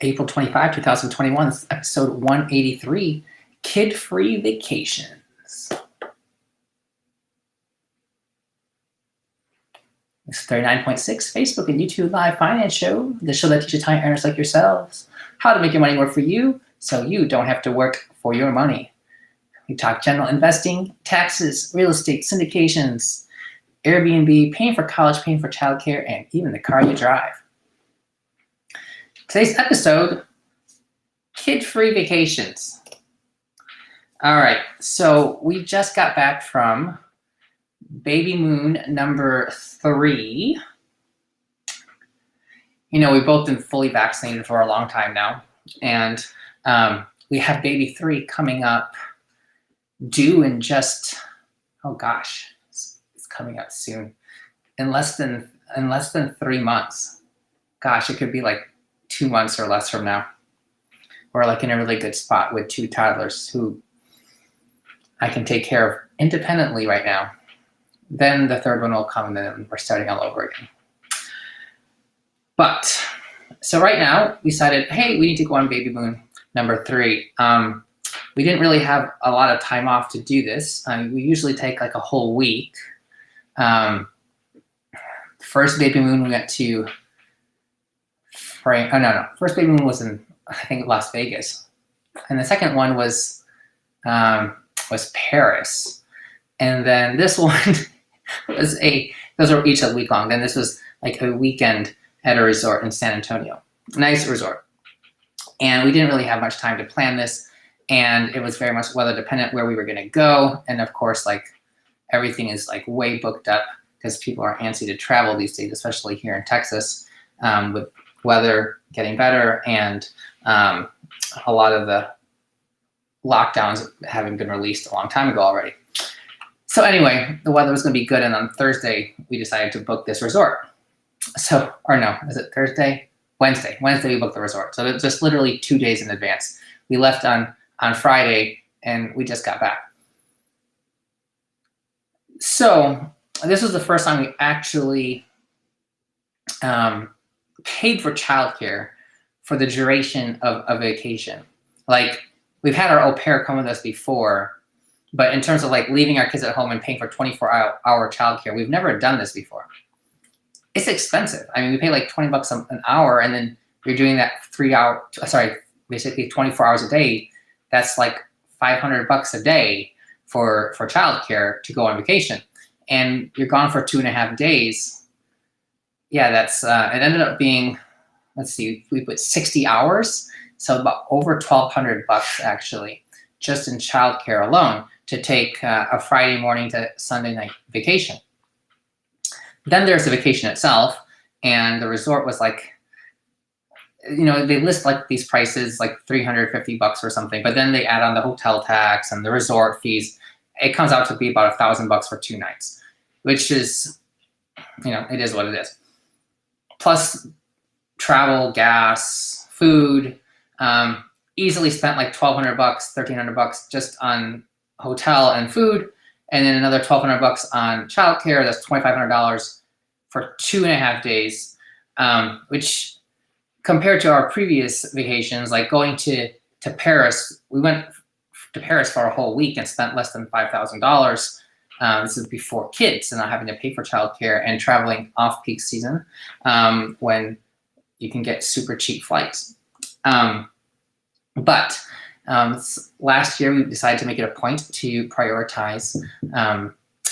April 25, 2021. This is episode 183, Kid-Free Vacations. This is 39.6, Facebook and YouTube live finance show, the show that teaches high earners like yourselves how to make your money work for you so you don't have to work for your money. We talk general investing, taxes, real estate, syndications, Airbnb, paying for college, paying for childcare, and even the car you drive. Today's episode, Kid-Free Vacations. All right, so we just got back from baby moon number 3. You know, we've both been fully vaccinated for a long time now, and we have baby 3 coming up, due in just, oh gosh, it's coming up soon, in less than 3 months. Gosh, it could be like 2 months or less from now. We're like in a really good spot with 2 toddlers who I can take care of independently right now. Then the 3rd one will come, and then we're starting all over again. But, so right now, we decided, hey, we need to go on baby moon number 3. We didn't really have a lot of time off to do this. We usually take like a whole week. First baby moon we went to First baby moon was in, I think, Las Vegas. And the second one was Paris. And then this one was those were each a week long. Then this was like a weekend at a resort in San Antonio. Nice resort. And we didn't really have much time to plan this. And it was very much weather dependent where we were gonna go. And of course, like everything is like way booked up because people are antsy to travel these days, especially here in Texas, with weather getting better and a lot of the lockdowns having been released a long time ago already. So anyway, the weather was gonna be good, and on Thursday, we decided to book this resort. So, or no, is it Thursday? Wednesday we booked the resort. So it's just literally 2 days in advance. We left on Friday and we just got back. So this was the first time we actually paid for childcare for the duration of a vacation. Like, we've had our au pair come with us before, but in terms of like leaving our kids at home and paying for 24-hour childcare, we've never done this before. It's expensive. I mean, we pay like 20 bucks an hour, and then you're doing that basically 24 hours a day. That's like 500 bucks a day for childcare to go on vacation. And you're gone for 2.5 days. Yeah, that's, it ended up being, let's see, we put 60 hours. So about over 1,200 bucks actually, just in childcare alone, to take a Friday morning to Sunday night vacation. Then there's the vacation itself, and the resort was like, you know, they list like these prices like 350 bucks or something, but then they add on the hotel tax and the resort fees. It comes out to be about 1,000 bucks for 2 nights, which is, you know, it is what it is. Plus travel, gas, food, easily spent like 1,200 bucks, 1,300 bucks just on hotel and food, and then another 1,200 bucks on childcare. That's $2,500 for 2.5 days, which compared to our previous vacations, like going to Paris, we went to Paris for a whole week and spent less than $5,000. This is before kids and not having to pay for childcare and traveling off peak season when you can get super cheap flights. But last year we decided to make it a point to prioritize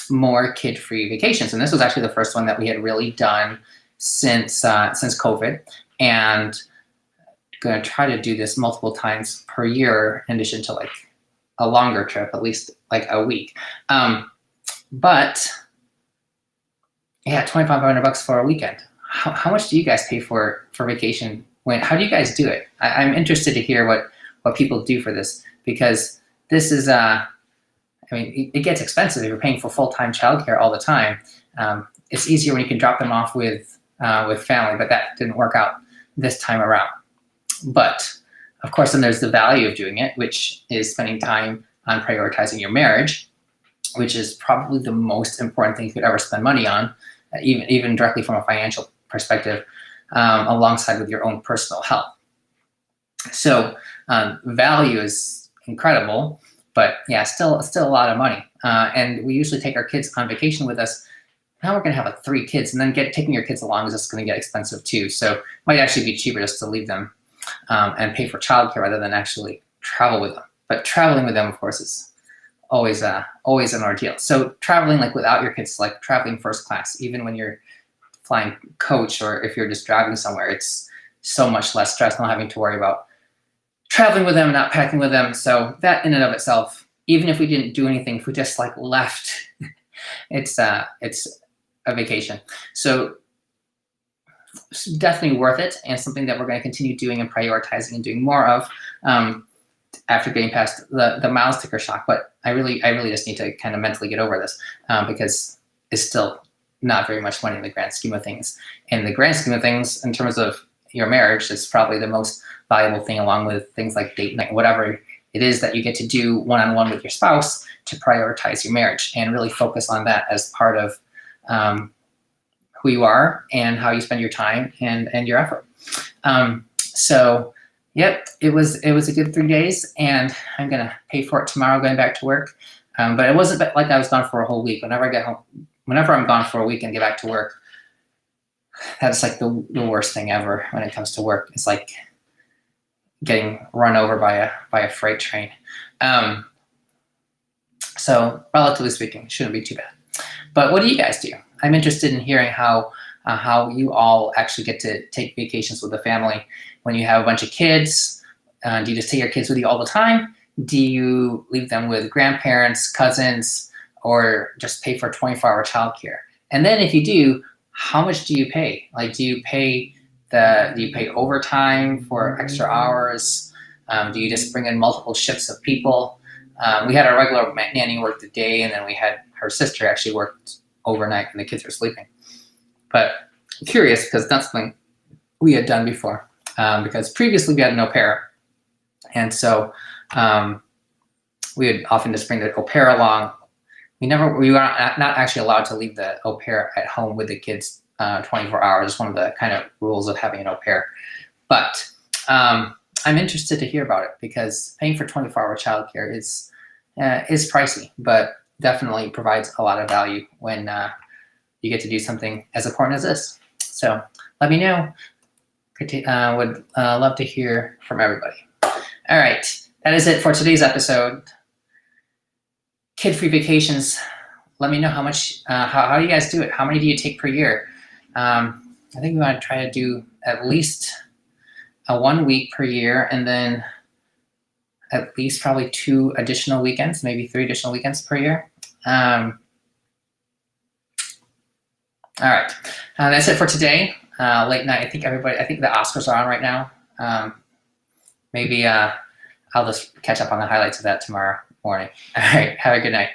more kid-free vacations, and this was actually the first one that we had really done since COVID, and going to try to do this multiple times per year in addition to like a longer trip, at least like a week. But yeah, 2,500 bucks for a weekend. How much do you guys pay for vacation? How do you guys do it? I'm interested to hear what people do for this, because this is, I mean, it gets expensive if you're paying for full-time childcare all the time. It's easier when you can drop them off with family, but that didn't work out this time around. But of course, then there's the value of doing it, which is spending time on prioritizing your marriage, which is probably the most important thing you could ever spend money on, even directly from a financial perspective, alongside with your own personal health. So value is incredible, but yeah, still a lot of money. And we usually take our kids on vacation with us. Now we're gonna have like 3 kids, and then taking your kids along is just gonna get expensive too. So it might actually be cheaper just to leave them and pay for childcare rather than actually travel with them. But traveling with them, of course, is always an ordeal. So traveling like without your kids, like traveling first class, even when you're flying coach or if you're just driving somewhere, it's so much less stress, not having to worry about traveling with them, not packing with them. So that in and of itself, even if we didn't do anything, if we just like left, it's a vacation. So it's definitely worth it, and something that we're going to continue doing and prioritizing and doing more of after getting past the mile sticker shock. But I really just need to kind of mentally get over this because it's still not very much money in the grand scheme of things. In the grand scheme of things, in terms of your marriage, it's probably the most valuable thing, along with things like date night, whatever it is that you get to do one-on-one with your spouse to prioritize your marriage and really focus on that as part of who you are and how you spend your time and your effort. So yep, it was a good 3 days, and I'm gonna pay for it tomorrow going back to work. But it wasn't like I was gone for a whole week. Whenever I get home, whenever I'm gone for a week and get back to work, that's like the worst thing ever when it comes to work. It's like getting run over by a freight train. So relatively speaking, it shouldn't be too bad. But what do you guys do? I'm interested in hearing how you all actually get to take vacations with the family when you have a bunch of kids. Do you just take your kids with you all the time? Do you leave them with grandparents, cousins, or just pay for 24-hour childcare? And then if you do, how much do you pay? Like, do you pay overtime for extra hours? Do you just bring in multiple shifts of people? We had a regular nanny work the day, and then we had her sister actually worked overnight when the kids were sleeping. But I'm curious because that's something we had done before. Because previously we had an au pair, and so we would often just bring the au pair along. We were not actually allowed to leave the au pair at home with the kids 24 hours. It's one of the kind of rules of having an au pair. But I'm interested to hear about it because paying for 24-hour childcare is pricey, but definitely provides a lot of value when you get to do something as important as this. So let me know. Would love to hear from everybody. All right, that is it for today's episode. Kid-free vacations. Let me know how much. How do you guys do it? How many do you take per year? I think we want to try to do at least 1 week per year, and then at least probably 2 additional weekends, maybe 3 additional weekends per year. All right, that's it for today. Late night. I think the Oscars are on right now. Maybe I'll just catch up on the highlights of that tomorrow morning. All right, have a good night.